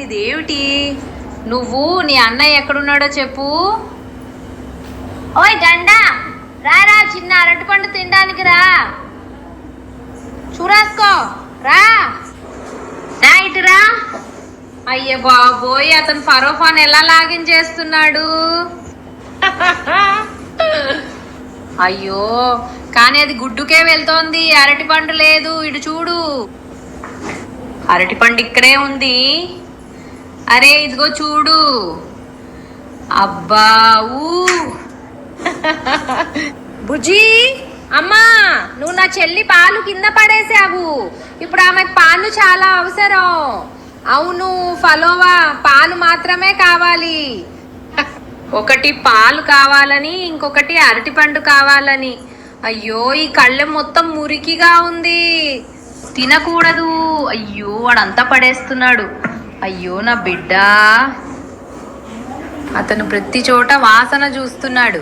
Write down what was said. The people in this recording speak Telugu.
ఇదేమిటి? నువ్వు నీ అన్నయ్య ఎక్కడున్నాడో చెప్పు. ఓయ్ గండా, రా చిన్న అరటిపండు తినడానికి రా. చూరాసుకో రా. ఇటురా. అయ్య బాబోయ్, అతను పరోఫాన్ ఎలా లాగించేస్తున్నాడు. అయ్యో, కానీ అది గుడ్డుకే వెళ్తోంది, అరటిపండు లేదు. ఇటు చూడు, అరటిపండు ఇక్కడే ఉంది. అరే ఇదిగో చూడు. అబ్బా బుజ్జి, అమ్మా నువ్వు నా చెల్లి పాలు కింద పడేసావు. ఇప్పుడు ఆమెకు పాలు చాలా అవసరం. అవును ఫలోవా, పాలు మాత్రమే కావాలి. ఒకటి పాలు కావాలని, ఇంకొకటి అరటిపండు కావాలని. అయ్యో, ఈ కళ్ళెం మొత్తం మురికిగా ఉంది, తినకూడదు. అయ్యో, వాడంతా పడేస్తున్నాడు. అయ్యో నా బిడ్డ. అతను ప్రతి చోట వాసన చూస్తున్నాడు.